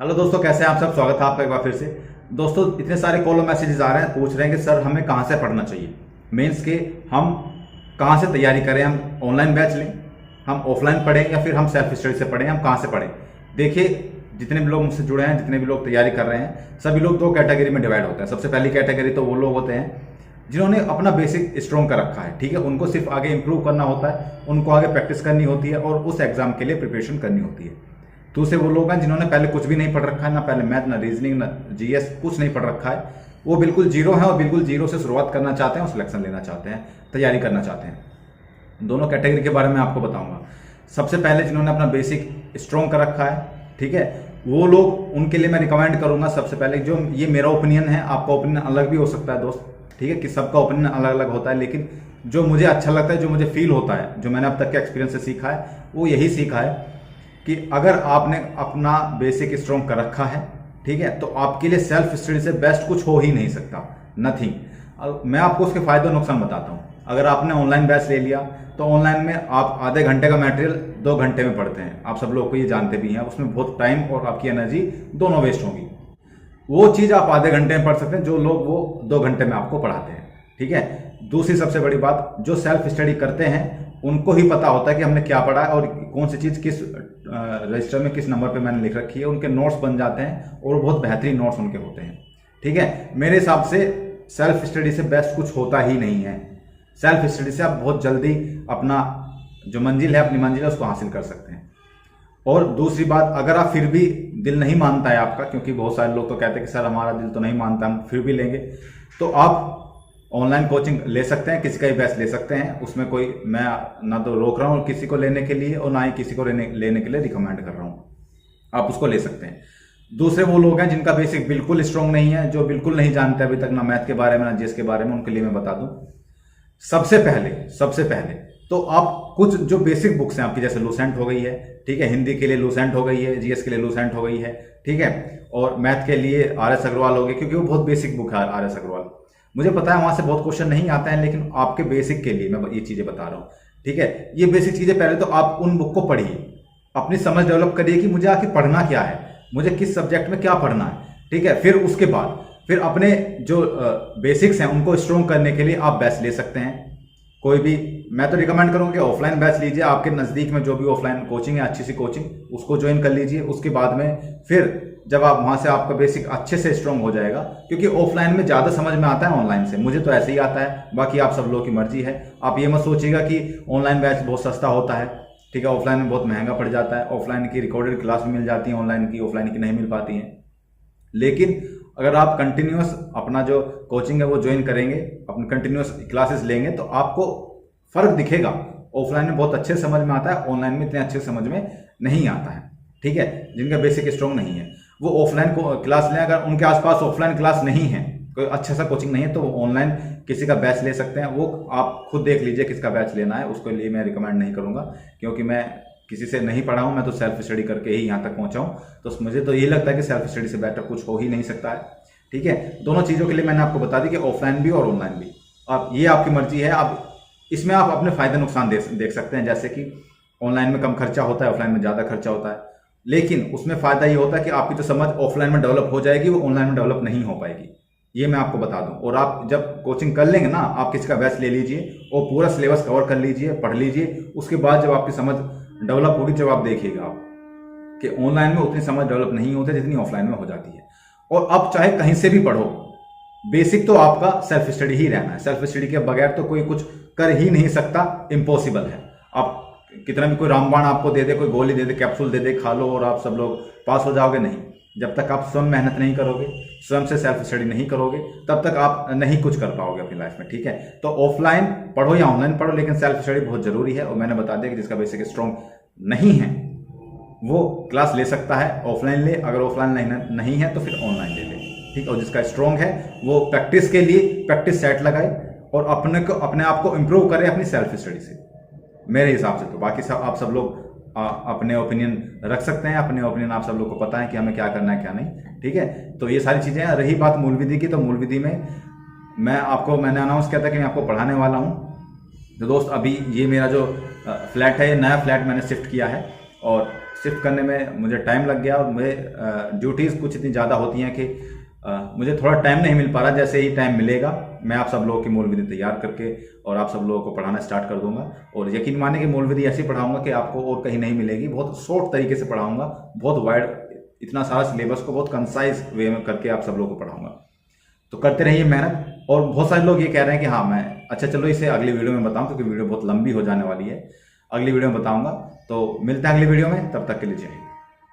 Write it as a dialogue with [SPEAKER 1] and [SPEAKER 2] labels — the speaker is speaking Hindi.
[SPEAKER 1] हेलो दोस्तों, कैसे हैं आप सब। स्वागत है आपका एक बार फिर से। दोस्तों, इतने सारे कॉल और मैसेजेस आ रहे हैं, पूछ रहे हैं कि सर हमें कहाँ से पढ़ना चाहिए मेंस के। हम कहाँ से तैयारी करें, हम ऑनलाइन बैच लें, हम ऑफलाइन पढ़ें या फिर हम सेल्फ स्टडी से पढ़ें, हम कहाँ से पढ़ें। देखिए, जितने भी लोग मुझसे जुड़े हैं, जितने भी लोग तैयारी कर रहे हैं, सभी लोग दो कैटेगरी में डिवाइड होते हैं। सबसे पहली कैटेगरी तो वो लोग होते हैं जिन्होंने अपना बेसिक स्ट्रॉन्ग कर रखा है, ठीक है। उनको सिर्फ आगे इंप्रूव करना होता है, उनको आगे प्रैक्टिस करनी होती है और उस एग्जाम के लिए प्रिपरेशन करनी होती है। दूसरे वो लोग हैं जिन्होंने पहले कुछ भी नहीं पढ़ रखा है, ना पहले मैथ, ना रीजनिंग, ना जीएस, कुछ नहीं पढ़ रखा है। वो बिल्कुल जीरो है और बिल्कुल जीरो से शुरुआत करना चाहते हैं और सिलेक्शन लेना चाहते हैं, तैयारी करना चाहते हैं। दोनों कैटेगरी के बारे में आपको बताऊंगा। सबसे पहले जिन्होंने अपना बेसिक स्ट्रॉन्ग कर रखा है, ठीक है, वो लोग, उनके लिए मैं रिकमेंड करूंगा सबसे पहले, जो ये मेरा ओपिनियन है, आपका ओपिनियन अलग भी हो सकता है दोस्त, ठीक है, कि सबका ओपिनियन अलग अलग होता है, लेकिन जो मुझे अच्छा लगता है, जो मुझे फील होता है, जो मैंने अब तक के एक्सपीरियंस से सीखा है, वो यही सीखा है कि अगर आपने अपना बेसिक स्ट्रॉन्ग कर रखा है, ठीक है, तो आपके लिए सेल्फ स्टडी से बेस्ट कुछ हो ही नहीं सकता, नथिंग। मैं आपको उसके फायदे और नुकसान बताता हूं। अगर आपने ऑनलाइन बैच ले लिया तो ऑनलाइन में आप आधे घंटे का मटेरियल 2 घंटे में पढ़ते हैं, आप सब लोग को ये जानते भी हैं। उसमें बहुत टाइम और आपकी एनर्जी दोनों वेस्ट होगी। वो चीज आप आधे घंटे में पढ़ सकते हैं, जो लोग वो 2 घंटे में आपको पढ़ाते हैं, ठीक है। दूसरी सबसे बड़ी बात, जो सेल्फ स्टडी करते हैं उनको ही पता होता है कि हमने क्या पढ़ा है और कौन सी चीज किस रजिस्टर में किस नंबर पे मैंने लिख रखी है। उनके नोट्स बन जाते हैं और बहुत बेहतरीन नोट्स उनके होते हैं, ठीक है। मेरे हिसाब से सेल्फ स्टडी से बेस्ट कुछ होता ही नहीं है। सेल्फ स्टडी से आप बहुत जल्दी अपना जो मंजिल है, अपनी मंजिल है, उसको हासिल कर सकते हैं। और दूसरी बात, अगर आप फिर भी दिल नहीं मानता है आपका, क्योंकि बहुत सारे लोग तो कहते हैं कि सर हमारा दिल तो नहीं मानता, हम फिर भी लेंगे, तो आप ऑनलाइन कोचिंग ले सकते हैं, किसी का भी बैच ले सकते हैं। उसमें कोई, मैं ना तो रोक रहा हूँ किसी को लेने के लिए और ना ही किसी को लेने के लिए रिकमेंड कर रहा हूँ, आप उसको ले सकते हैं। दूसरे वो लोग हैं जिनका बेसिक बिल्कुल स्ट्रांग नहीं है, जो बिल्कुल नहीं जानते अभी तक ना मैथ के बारे में ना जीएस के बारे में, उनके लिए मैं बता दूं, सबसे पहले तो आप कुछ जो बेसिक बुक्स हैं आपकी, जैसे लूसेंट हो गई है, ठीक है, हिंदी के लिए लूसेंट हो गई है, जीएस के लिए लूसेंट हो गई है, ठीक है, और मैथ के लिए आर.एस. अग्रवाल हो गई, क्योंकि वो बहुत बेसिक बुक है आर.एस. अग्रवाल। मुझे पता है वहां से बहुत क्वेश्चन नहीं आते हैं, लेकिन आपके बेसिक के लिए मैं ये चीजें बता रहा हूँ, ठीक है। ये बेसिक चीजें पहले तो आप उन बुक को पढ़िए, अपनी समझ डेवलप करिए कि मुझे आखिर पढ़ना क्या है, मुझे किस सब्जेक्ट में क्या पढ़ना है, ठीक है। फिर उसके बाद फिर अपने जो बेसिक्स हैं उनको स्ट्रॉन्ग करने के लिए आप बैच ले सकते हैं। कोई भी, मैं तो रिकमेंड करूंगा कि ऑफलाइन बैच लीजिए। आपके नजदीक में जो भी ऑफलाइन कोचिंग है, अच्छी सी कोचिंग, उसको ज्वाइन कर लीजिए। उसके बाद में फिर जब आप वहां से, आपका बेसिक अच्छे से स्ट्रॉन्ग हो जाएगा, क्योंकि ऑफलाइन में ज्यादा समझ में आता है ऑनलाइन से। मुझे तो ऐसे ही आता है, बाकी आप सब लोगों की मर्जी है। आप ये मत सोचिएगा कि ऑनलाइन बैच बहुत सस्ता होता है, ठीक है, ऑफलाइन में बहुत महंगा पड़ जाता है। ऑफलाइन की रिकॉर्डेड क्लास भी मिल जाती है, ऑनलाइन की नहीं मिल पाती है। लेकिन अगर आप कंटिन्यूअस अपना जो कोचिंग है वो ज्वाइन करेंगे, अपनी कंटिन्यूअस क्लासेस लेंगे, तो आपको फर्क दिखेगा। ऑफलाइन में बहुत अच्छे समझ में आता है, ऑनलाइन में इतने अच्छे समझ में नहीं आता है, ठीक है। जिनका बेसिक स्ट्रॉन्ग नहीं है वो ऑफलाइन को क्लास लें। अगर उनके आसपास ऑफलाइन क्लास नहीं है, कोई अच्छा सा कोचिंग नहीं है, तो वो ऑनलाइन किसी का बैच ले सकते हैं। वो आप खुद देख लीजिए किसका बैच लेना है, उसके लिए मैं रिकमेंड नहीं करूंगा, क्योंकि मैं किसी से नहीं पढ़ा हूं, मैं तो सेल्फ स्टडी करके ही यहाँ तक पहुंचा हूं। तो मुझे तो यही लगता है कि सेल्फ स्टडी से बेटर कुछ हो ही नहीं सकता है, ठीक है। दोनों चीज़ों के लिए मैंने आपको बता दी कि ऑफलाइन भी और ऑनलाइन भी। अब ये आपकी मर्जी है, आप इसमें आप अपने फायदे नुकसान देख सकते हैं। जैसे कि ऑनलाइन में कम खर्चा होता है, ऑफलाइन में ज़्यादा खर्चा होता है, लेकिन उसमें फायदा ये होता है कि आपकी जो समझ ऑफलाइन में डेवलप हो जाएगी, वो ऑनलाइन में डेवलप नहीं हो पाएगी, ये मैं आपको बता दूं। और आप जब कोचिंग कर लेंगे ना, आप किसी का बैच ले लीजिए और पूरा सिलेबस कवर कर लीजिए, पढ़ लीजिए। उसके बाद जब आपकी समझ डेवलप होगी, जब आप देखिएगा आप कि ऑनलाइन में उतनी समझ डेवलप नहीं होती जितनी ऑफलाइन में हो जाती है। और अब चाहे कहीं से भी पढ़ो, बेसिक तो आपका सेल्फ स्टडी ही रहना है। सेल्फ स्टडी के बगैर तो कोई कुछ कर ही नहीं सकता, इम्पॉसिबल है। आप कितना भी कोई रामबाण आपको दे दे, कोई गोली दे दे, कैप्सूल दे दे, खा लो और आप सब लोग पास हो जाओगे, नहीं। जब तक आप स्वयं मेहनत नहीं करोगे, स्वयं से सेल्फ स्टडी नहीं करोगे, तब तक आप नहीं कुछ कर पाओगे अपनी लाइफ में, ठीक है। तो ऑफलाइन पढ़ो या ऑनलाइन पढ़ो, लेकिन सेल्फ स्टडी बहुत जरूरी है। और मैंने बता दिया कि जिसका बेसिक स्ट्रॉन्ग नहीं है वो क्लास ले सकता है, ऑफलाइन ले। अगर ऑफलाइन नहीं है तो फिर ऑनलाइन ले ले, ठीक। और जिसका स्ट्रॉन्ग है वो प्रैक्टिस के लिए प्रैक्टिस सेट लगाए और अपने आप को इंप्रूव करे अपनी सेल्फ स्टडी से, मेरे हिसाब से। तो बाकी सब आप सब लोग अपने ओपिनियन रख सकते हैं। अपने ओपिनियन आप सब लोग को पता है कि हमें क्या करना है क्या नहीं, ठीक है। तो ये सारी चीजें हैं। रही बात मूल विधि की, तो मूल विधि में मैंने अनाउंस किया था कि मैं आपको पढ़ाने वाला हूँ। तो दोस्त, अभी ये मेरा जो फ्लैट है, ये नया फ्लैट मैंने शिफ्ट किया है और शिफ्ट करने में मुझे टाइम लग गया और मुझे ड्यूटीज़ कुछ इतनी ज़्यादा होती हैं कि मुझे थोड़ा टाइम नहीं मिल पा रहा। जैसे ही टाइम मिलेगा मैं आप सब लोगों की मूल विधि तैयार करके और आप सब लोगों को पढ़ाना स्टार्ट कर दूंगा। और यकीन माने कि मूल विधि ऐसी पढ़ाऊंगा कि आपको और कहीं नहीं मिलेगी। बहुत शॉर्ट तरीके से पढ़ाऊंगा, बहुत वाइड, इतना सारा सिलेबस को बहुत कंसाइज वे में करके आप सब लोगों को पढ़ाऊंगा। तो करते रहिए मेहनत। और बहुत सारे लोग ये कह रहे हैं कि हाँ मैं, अच्छा चलो इसे अगली वीडियो में बताऊं क्योंकि वीडियो बहुत लंबी हो जाने वाली है। अगली वीडियो में बताऊंगा। तो मिलते हैं अगली वीडियो में, तब तक के लिए जय हिंद।